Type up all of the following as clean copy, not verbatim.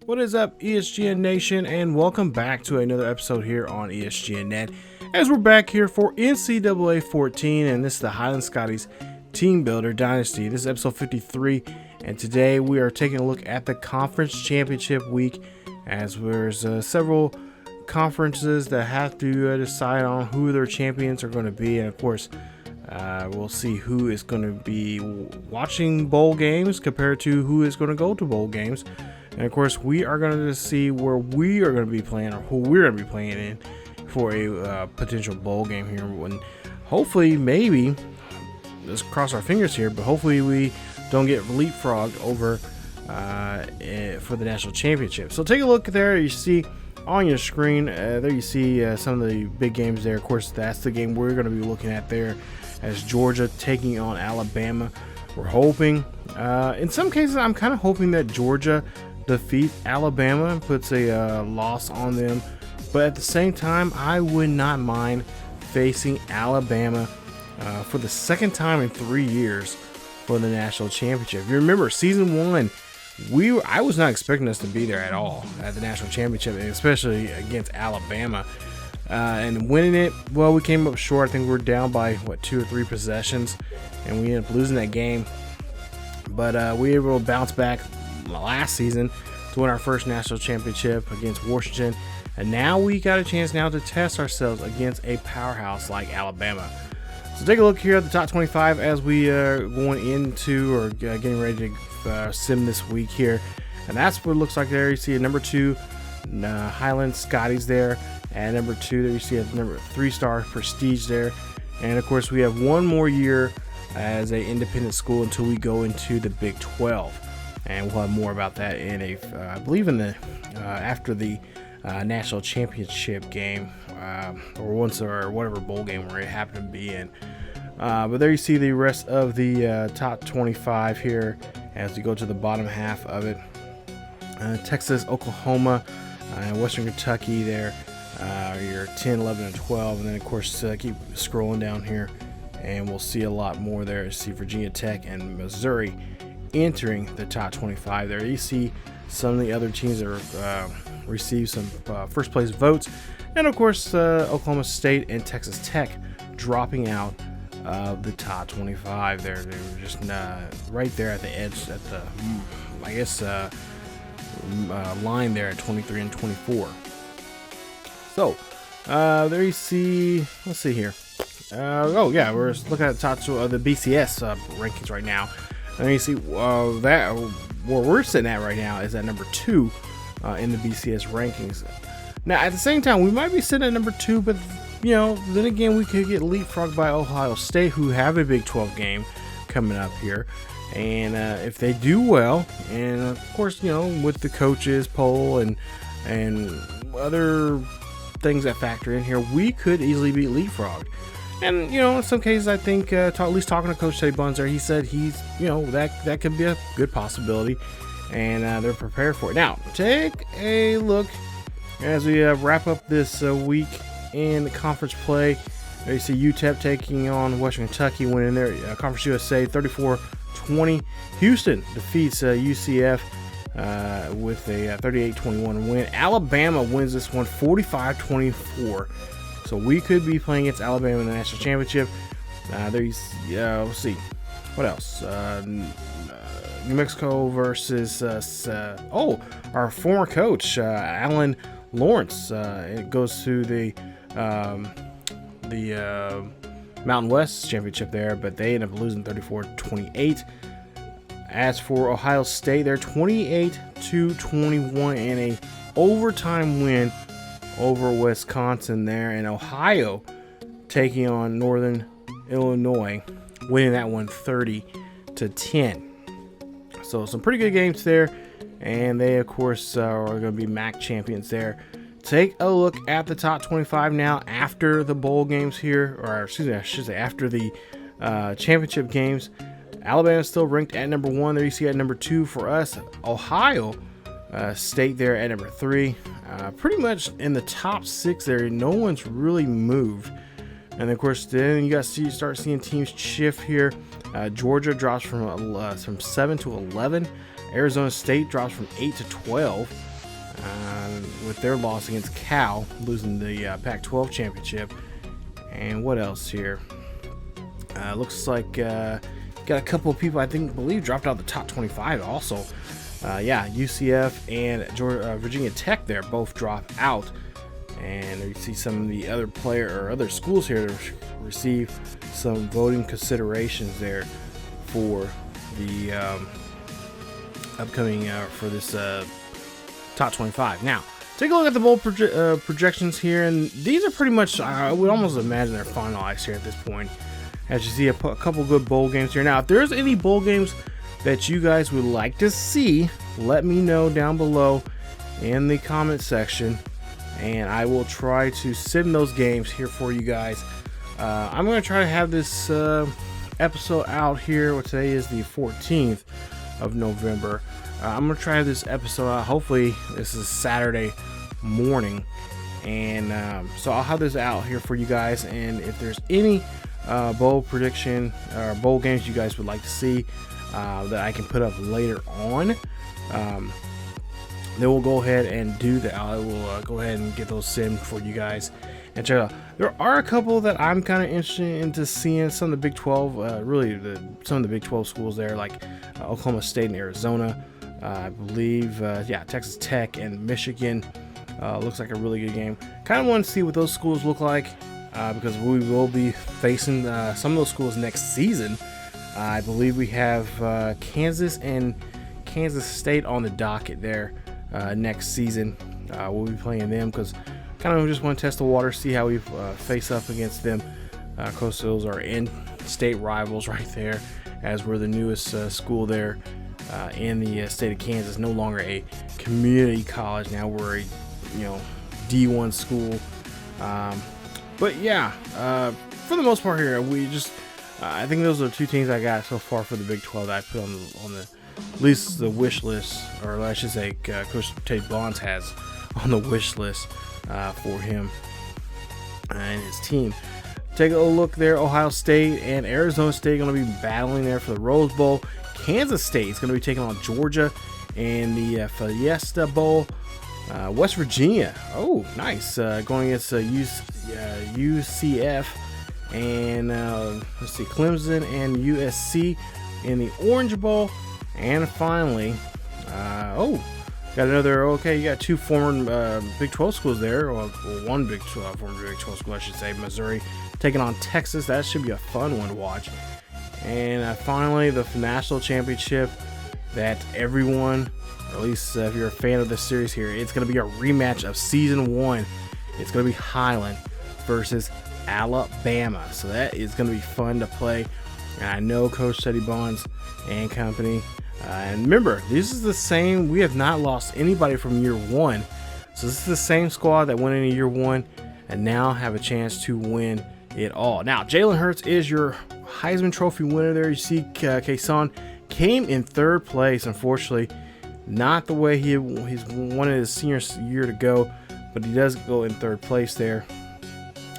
What is up, ESGN Nation, and welcome back to another episode here on ESGNet. As we're back here for NCAA 14, and this is the Highland Scotties Team Builder Dynasty. This is episode 53, and today we are taking a look at the Conference Championship week, as there's several conferences that have to decide on who their champions are going to be, and of course, we'll see who is going to be watching bowl games compared to who is going to go to bowl games. And of course, we are going to see where we are going to be playing, or who we're going to be playing in for a potential bowl game here. When hopefully, maybe, let's cross our fingers here, but hopefully we don't get leapfrogged over for the national championship. So take a look there. You see on your screen, there you see some of the big games there. Of course, that's the game we're going to be looking at there, as Georgia taking on Alabama. We're hoping, in some cases, I'm kind of hoping that Georgia defeat Alabama and puts a loss on them, but at the same time, I would not mind facing Alabama for the second time in 3 years for the national championship. If you remember, season one, I was not expecting us to be there at all at the national championship, especially against Alabama. And winning it, well, we came up short. I think we were down by 2 or 3 possessions, and we ended up losing that game. But we were able to bounce back last season to win our first national championship against Washington, and now we got a chance now to test ourselves against a powerhouse like Alabama. So take a look here at the top 25 as we are going into or getting ready to sim this week here, and that's what it looks like there. You see a number 2 Highland Scotties there, and number 2 there you see a number 3-star Prestige there, and of course we have one more year as an independent school until we go into the Big 12. And we'll have more about that in I believe in the after the national championship game, or whatever bowl game we're happen to be in. But there you see the rest of the top 25 here as we go to the bottom half of it. Texas, Oklahoma, and Western Kentucky there. Your 10, 11, and 12, and then of course keep scrolling down here, and we'll see a lot more there. See Virginia Tech and Missouri entering the top 25 there. You see some of the other teams that receive some first place votes, and of course Oklahoma State and Texas Tech dropping out of the top 25 there. They were just right there at the edge, at the line there at 23 and 24. So there you see, let's see here. We're looking at the top 2 of the BCS rankings right now. And you see that where we're sitting at right now is at number 2 in the BCS rankings. Now, at the same time, we might be sitting at number 2, but then again, we could get leapfrogged by Ohio State, who have a Big 12 game coming up here. And if they do well, and of course, with the coaches poll and other things that factor in here, we could easily be leapfrogged. And, in some cases, I think, at least talking to Coach Teddy Buns there, he said he's, that could be a good possibility, and they're prepared for it. Now, take a look as we wrap up this week in conference play. There you see UTEP taking on Western Kentucky, winning their Conference USA 34-20. Houston defeats UCF with a 38-21 win. Alabama wins this one 45-24. So we could be playing against Alabama in the national championship. We'll see. What else? New Mexico versus our former coach, Alan Lawrence. It goes to the Mountain West championship there, but they end up losing 34-28. As for Ohio State, they're 28-21 in a overtime win over Wisconsin there, and Ohio taking on Northern Illinois, winning that one 30-10. So some pretty good games there, and they of course are going to be MAC champions there. Take a look at the top 25 now after the bowl games here, or excuse me, I should say after the championship games. Alabama is still ranked at number 1. There you see at number 2 for us. Ohio State there at number 3. Pretty much in the top 6 there, no one's really moved. And of course, then you start seeing teams shift here. Georgia drops from 7 to 11. Arizona State drops from 8 to 12 with their loss against Cal, losing the Pac-12 championship. And what else here? Looks like got a couple of people I believe dropped out of the top 25 also. Yeah, UCF and Virginia Tech there both drop out. And you see some of the other schools here to receive some voting considerations there for the upcoming for this top 25. Now, take a look at the bowl projections here, and these are pretty much, I would almost imagine they're finalized here at this point. As you see, a couple good bowl games here. Now, if there's any bowl games that you guys would like to see, let me know down below in the comment section, and I will try to send those games here for you guys. I'm going to try to have this episode out here. Well, today is the 14th of November. I'm going to try this episode out. Hopefully, this is Saturday morning. And so I'll have this out here for you guys. And if there's any bowl prediction or bowl games you guys would like to see that I can put up later on, then we'll go ahead and do that. I will go ahead and get those sent for you guys and check out. There are a couple that I'm kind of interested into seeing. Some of the Big 12, some of the Big 12 schools there, like Oklahoma State and Arizona. I believe, Texas Tech and Michigan looks like a really good game. Kind of want to see what those schools look like because we will be facing some of those schools next season. I believe we have Kansas and Kansas State on the docket there next season. We'll be playing them because kind of just want to test the water, see how we face up against them. Of course, those are in-state rivals right there, as we're the newest school there. In the state of Kansas, no longer a community college. Now we're a D1 school. But yeah, for the most part here, we just I think those are the two teams I got so far for the Big 12 that I put on the at least the wish list, or I should say, Coach Tate Bonds has on the wish list for him and his team. Take a look there. Ohio State and Arizona State going to be battling there for the Rose Bowl. Kansas State is going to be taking on Georgia in the Fiesta Bowl. West Virginia, oh nice, going against UCF, and let's see, Clemson and USC in the Orange Bowl. And finally, got another, you got two former Big 12 schools there, or one former Big 12 school I should say, Missouri taking on Texas. That should be a fun one to watch. And finally, the national championship that everyone, or at least if you're a fan of this series here, it's going to be a rematch of season 1. It's going to be Highland versus Alabama. So that is going to be fun to play. And I know Coach Teddy Bonds and company. And remember, this is the same. We have not lost anybody from year 1. So this is the same squad that went into year 1 and now have a chance to win it all. Now, Jalen Hurts is your Heisman Trophy winner there. You see Kason came in 3rd place. Unfortunately, not the way he's wanted his senior year to go, but he does go in 3rd place there.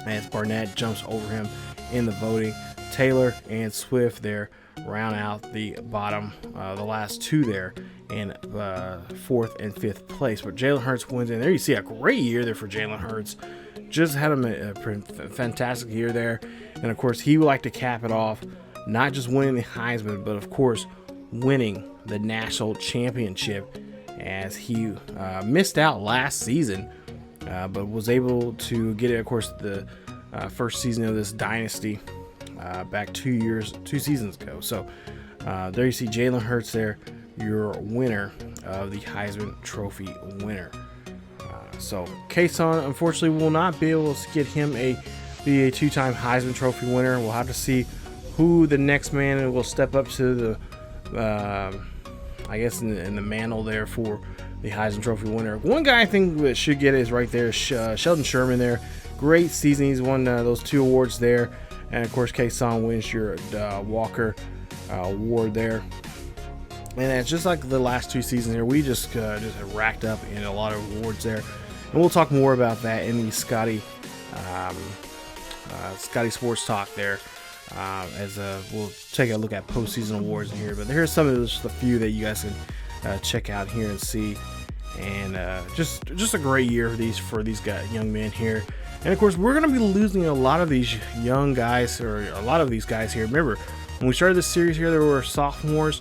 As Barnett jumps over him in the voting. Taylor and Swift there round out the bottom, the last two there in 4th and 5th place. But Jalen Hurts wins in there. You see a great year there for Jalen Hurts. Just had him a fantastic year there. And of course, he would like to cap it off, not just winning the Heisman, but of course, winning the national championship, as he missed out last season, but was able to get it, of course, the first season of this Dynasty back 2 seasons ago. So there you see Jalen Hurts there, your winner of the Heisman Trophy winner. So Kason, unfortunately, will not be able to get him be a 2-time Heisman Trophy winner. We'll have to see who the next man will step up to the, I guess, in the mantle there for the Heisman Trophy winner. One guy I think that should get it is right there, Sheldon Sherman there. Great season. He's won those 2 awards there. And of course, Kason wins your Walker award there. And it's just like the last 2 seasons here, we just racked up in a lot of awards there. And we'll talk more about that in the Scotty Sports Talk there. As we'll take a look at postseason awards in here. But here's some of the few that you guys can check out here and see. And just a great year for these guys, young men here. And of course, we're going to be losing a lot of these young guys, or a lot of these guys here. Remember, when we started this series here, there were sophomores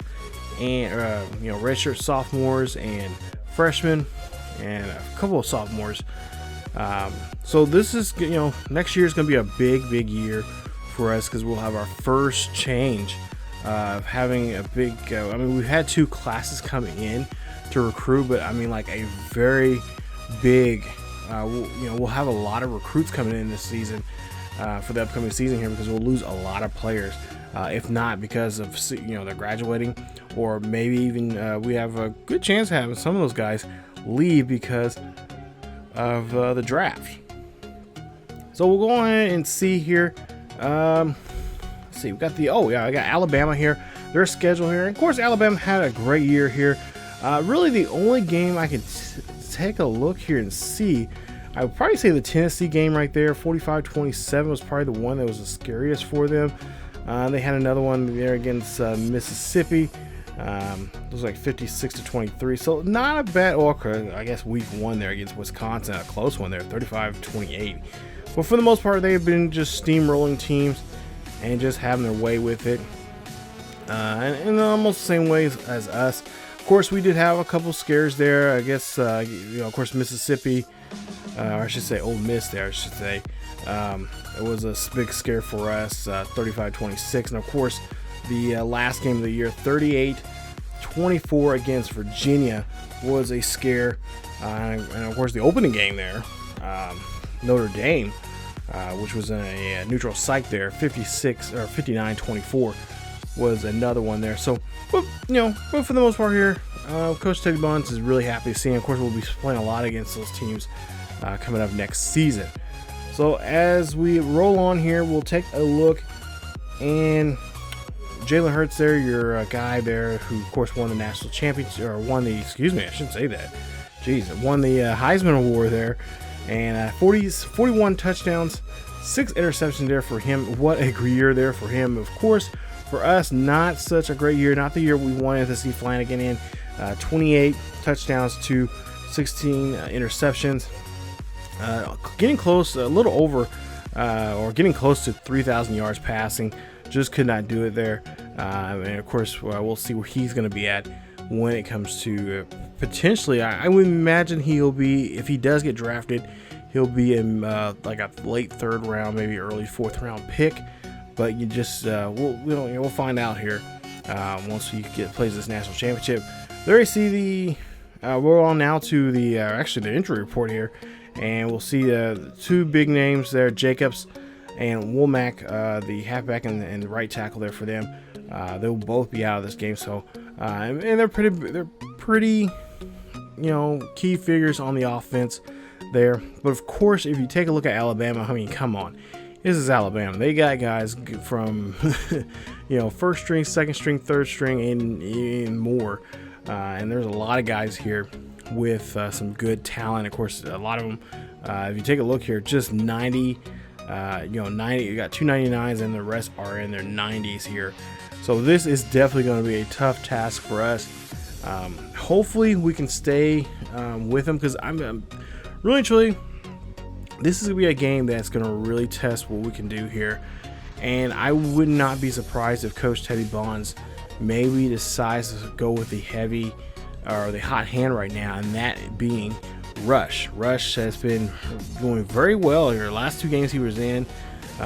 and redshirt sophomores and freshmen, and a couple of sophomores. So this is, next year is going to be a big year for us, because we'll have our first change of having a big. We've had 2 classes come in to recruit, but like a very big. We'll have a lot of recruits coming in this season for the upcoming season here, because we'll lose a lot of players, if not because of they're graduating, or maybe even we have a good chance of having some of those guys leave because of the draft. So we'll go ahead and see here. Let's see, we got I got Alabama here, their schedule here. And of course, Alabama had a great year here. Really, the only game I can take a look here and see, I would probably say the Tennessee game right there, 45-27 was probably the one that was the scariest for them. They had another one there against Mississippi. It was like 56-23, so not a bad. I guess week 1 there against Wisconsin, a close one there, 35-28. But for the most part, they've been just steamrolling teams and just having their way with it, and almost the same way as us. Of course, we did have a couple scares there. I guess, of course, Mississippi, or I should say Ole Miss there, it was a big scare for us, 35-26. And, of course, the last game of the year, 38-24 against Virginia, was a scare. And, of course, the opening game there, Notre Dame, which was in a neutral site there, 59-24. Was another one there. So, but for the most part here, Coach Teddy Bonds is really happy to see him. Of course, we'll be playing a lot against those teams coming up next season. So as we roll on here, we'll take a look. And Jalen Hurts there, your guy there, who of course won the national championship, or won the, I shouldn't say that. Won the Heisman Award there. And 41 touchdowns, 6 interceptions there for him. What a great year there for him. Of course, for us, not such a great year. Not the year we wanted to see Flanagan in. 28 touchdowns to 16 interceptions. Getting close, a little over, or getting close to 3,000 yards passing. Just could not do it there. And of course, we'll see where he's going to be at when it comes to potentially. I would imagine he'll be, if he does get drafted, he'll be in like a late 3rd round, maybe early 4th round pick. But you just we'll find out here once he plays this national championship. There you see we're on now to the actually the injury report here, and we'll see the 2 big names there, Jacobs and Womack, the halfback and the right tackle there for them. They'll both be out of this game. So and they're pretty key figures on the offense there. But of course, if you take a look at Alabama, come on. This is Alabama. They got guys from, 1st string, 2nd string, 3rd string, and more. And there's a lot of guys here with some good talent. Of course, a lot of them, if you take a look here, just 90, 90. You got 299s, and the rest are in their 90s here. So this is definitely going to be a tough task for us. Hopefully, we can stay with them, because I'm really, truly. This is going to be a game that's going to really test what we can do here. And I would not be surprised if Coach Teddy Bonds maybe decides to go with the heavy or the hot hand right now, and that being Rush. Rush has been doing very well here. Last 2 games he was in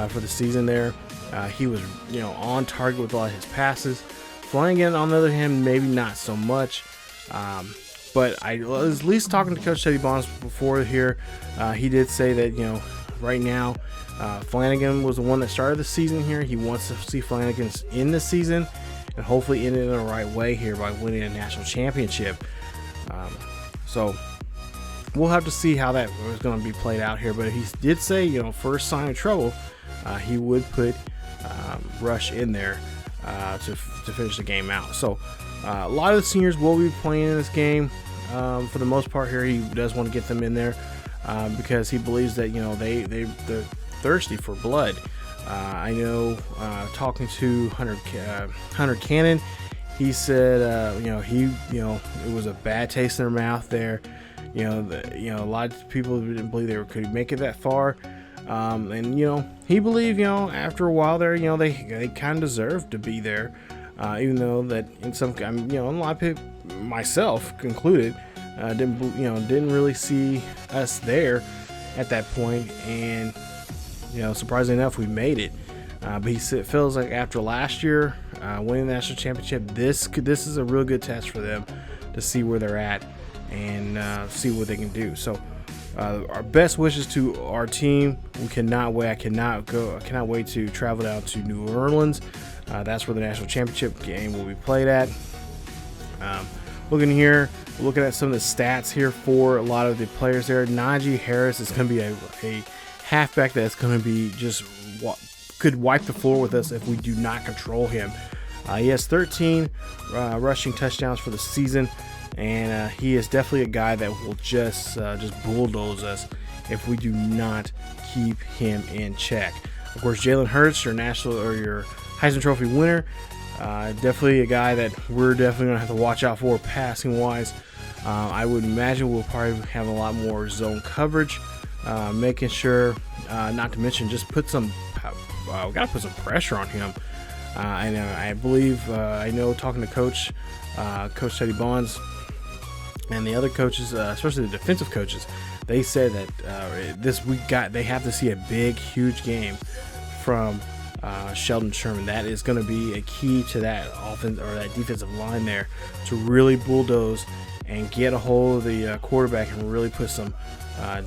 for the season there, he was on target with a lot of his passes. Flanagan, on the other hand, maybe not so much. But I was at least talking to Coach Teddy Bonds before here. He did say that, right now, Flanagan was the one that started the season here. He wants to see Flanagan in the season and hopefully end it in the right way here by winning a national championship. So we'll have to see how that is going to be played out here. But he did say, first sign of trouble, he would put Rush in there to finish the game out. So a lot of the seniors will be playing in this game. For the most part here, he does want to get them in there because he believes that they're thirsty for blood. I know talking to Hunter Cannon, he said, it was a bad taste in their mouth there. A lot of people didn't believe they could make it that far. And he believed, after a while there, they kind of deserved to be there. Even though that in some, a lot of people, myself concluded, didn't really see us there at that point. And, surprisingly enough, we made it. But he feels like after last year, winning the national championship, this is a real good test for them to see where they're at and see what they can do. So our best wishes to our team. We cannot wait. I cannot wait to travel down to New Orleans. That's where the national championship game will be played at. Looking at some of the stats here for a lot of the players there. Najee Harris is going to be a halfback that's going to be just could wipe the floor with us if we do not control him. He has 13 rushing touchdowns for the season, and he is definitely a guy that will just bulldoze us if we do not keep him in check. Of course, Jalen Hurts, your Heisman Trophy winner, definitely a guy that we're definitely going to have to watch out for passing wise. I would imagine we'll probably have a lot more zone coverage, making sure, not to mention, just we got to put some pressure on him. I believe, I know talking to Coach Teddy Bonds and the other coaches, especially the defensive coaches, they said that this week they have to see a huge game from Sheldon Sherman. That is going to be a key to that offense or that defensive line there to really bulldoze and get a hold of the quarterback and really put some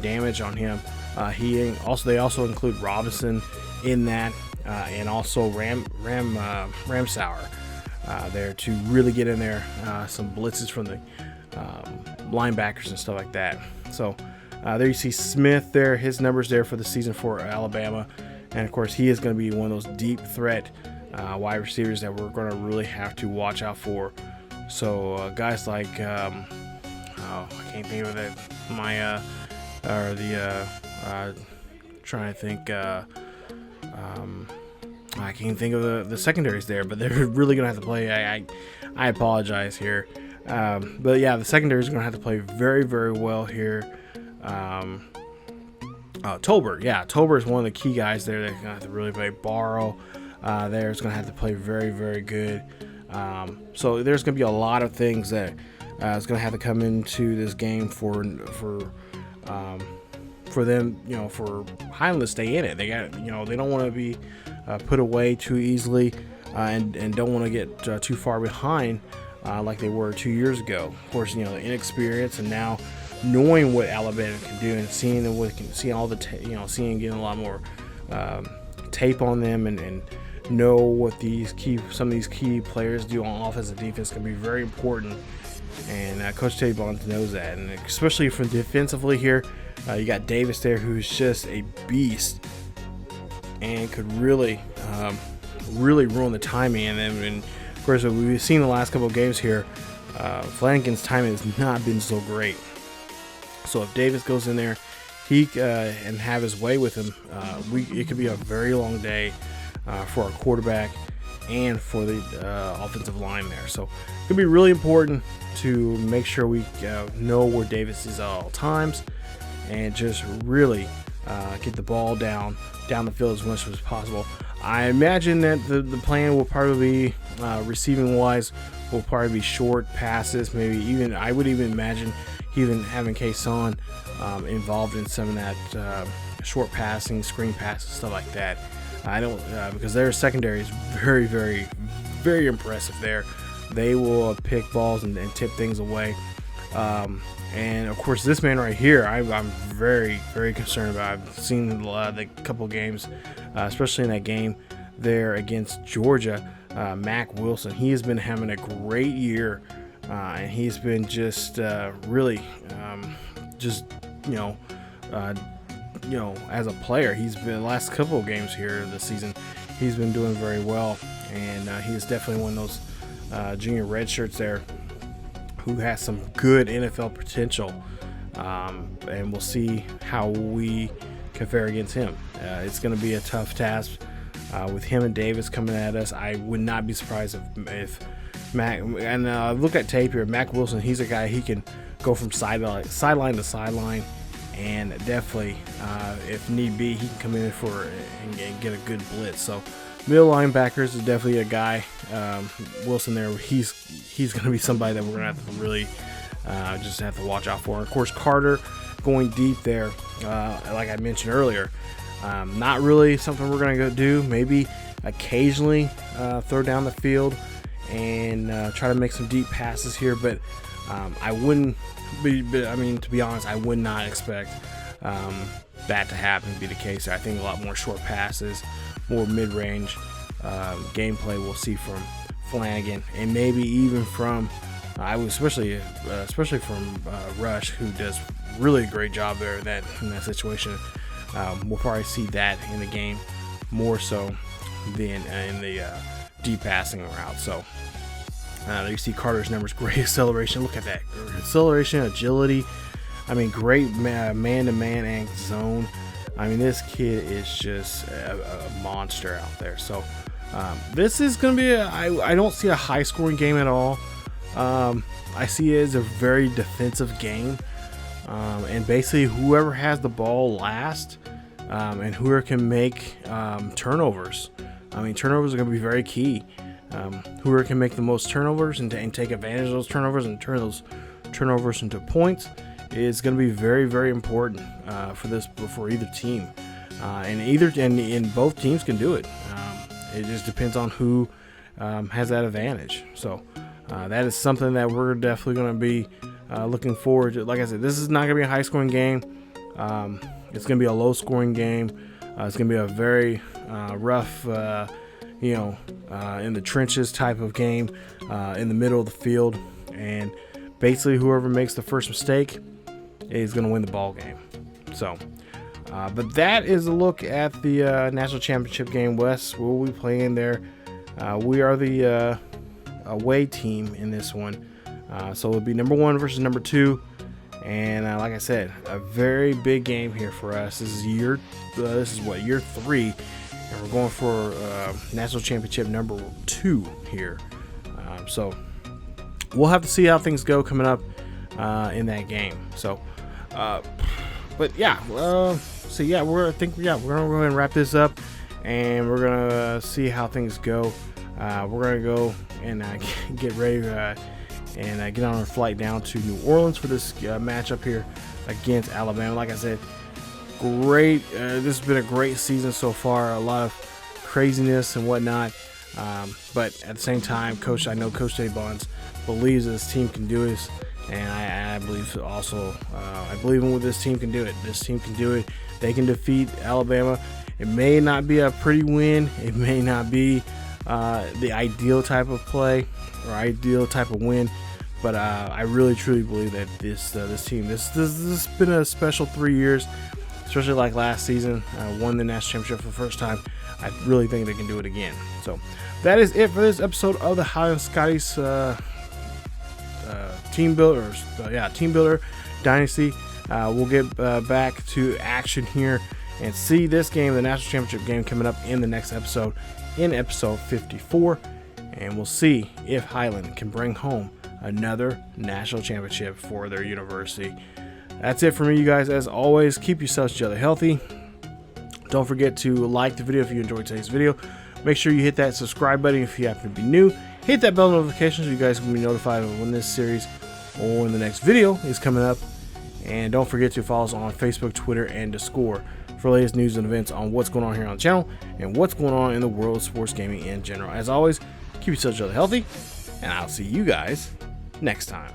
damage on him. They also include Robinson in that, and also Ramsauer there to really get in there. Some blitzes from the linebackers and stuff like that. So there you see Smith there, his numbers there for the season for Alabama. And of course, he is going to be one of those deep threat wide receivers that we're going to really have to watch out for. So guys like, I can't think of it. Trying to think. I can't think of the secondaries there, but they're really going to have to play. I apologize here. But yeah, the secondary is going to have to play very, very well here. Tober is one of the key guys there that's going to have to really play. Barrow there is going to have to play very, very good. So there's going to be a lot of things that is going to have to come into this game for them, for Highland to stay in it. They got, they don't want to be put away too easily, and don't want to get too far behind like they were 2 years ago. Of course, the inexperience, and now knowing what Alabama can do and seeing all the seeing getting a lot more tape on them, and know what some of these key players do on offense and defense can be very important. And Coach Teddy Bonds knows that, and especially from defensively here, you got Davis there, who's just a beast and could really ruin the timing. And of course, we've seen the last couple of games here, Flanagan's timing has not been so great. So if Davis goes in there, and have his way with him, it could be a very long day for our quarterback and for the offensive line there. So it could be really important to make sure we know where Davis is at all times, and just really get the ball down the field as much as possible. I imagine that the plan will probably be, receiving wise, will probably be short passes. I would even imagine even having Kason involved in some of that short passing, screen passes, stuff like that. I don't because their secondary is very, very, very impressive there. They will pick balls and tip things away. And of course, this man right here, I'm very, very concerned about. I've seen the couple games, especially in that game there against Georgia. Mac Wilson, he has been having a great year, and he's been just really, as a player, he's been the last couple of games here this season, he's been doing very well, and he is definitely one of those junior red shirts there who has some good NFL potential, and we'll see how we can fare against him. It's going to be a tough task with him and Davis coming at us. I would not be surprised if Mac, and look at tape here. Mac Wilson, he's a guy, he can go from sideline to sideline, and definitely, if need be, he can come in and get a good blitz. So middle linebackers is definitely a guy, Wilson there. He's going to be somebody that we're going to have to really just have to watch out for. And of course, Carter going deep there, like I mentioned earlier, not really something we're going to go do. Maybe occasionally throw down the field and try to make some deep passes here, but I wouldn't be, I mean, to be honest, I would not expect that to happen, to be the case. I think a lot more short passes, more mid-range gameplay we'll see from Flanagan, and maybe even from especially from Rush, who does really a great job there in that situation. We'll probably see that in the game more so than in the deep passing route. So there you see Carter's numbers. Great acceleration. Look at that acceleration, agility. I mean, great man-to-man and zone. I mean, this kid is just a monster out there. So this is going to be I don't see a high-scoring game at all. I see it as a very defensive game, and basically whoever has the ball last and whoever can make turnovers. I mean, turnovers are going to be very key. Whoever can make the most turnovers and take advantage of those turnovers and turn those turnovers into points is going to be very, very important for either team. And both teams can do it. It just depends on who has that advantage. So that is something that we're definitely going to be looking forward to. Like I said, this is not going to be a high-scoring game. It's going to be a low-scoring game. It's going to be a very rough, in the trenches type of game, in the middle of the field. And basically, whoever makes the first mistake is going to win the ball game. So, but that is a look at the national championship game. Wes will be playing there. We are the away team in this one, so it'll be number 1 versus number 2. And like I said, a very big game here for us. This is year 3, and we're going for national championship number 2 here. So we'll have to see how things go coming up in that game. So, but yeah, so yeah, we're gonna go ahead and wrap this up, and we're gonna see how things go. We're gonna go and get ready and get on our flight down to New Orleans for this matchup here against Alabama. Like I said, great. This has been a great season so far. A lot of craziness and whatnot, but at the same time, I know Coach Jay Bonds believes this team can do this, and I believe also. I believe in what this team can do it. This team can do it. They can defeat Alabama. It may not be a pretty win. It may not be the ideal type of play or ideal type of win, but I really truly believe that this team, this has been a special 3 years, especially like last season, won the national championship for the first time. I really think they can do it again. So that is it for this episode of the Highland Scotties Team Builder Dynasty. We'll get back to action here and see this game, the national championship game, coming up in the next episode, in episode 54, and we'll see if Highland can bring home another national championship for their university. That's it for me, you guys. As always, keep yourselves each other healthy. Don't forget to like the video if you enjoyed today's video. Make sure you hit that subscribe button if you happen to be new. Hit that bell notification so you guys can be notified of when this series or when the next video is coming up. And don't forget to follow us on Facebook, Twitter, and Discord for latest news and events on what's going on here on the channel and what's going on in the world of sports gaming in general. As always, keep yourselves each other healthy, and I'll see you guys next time.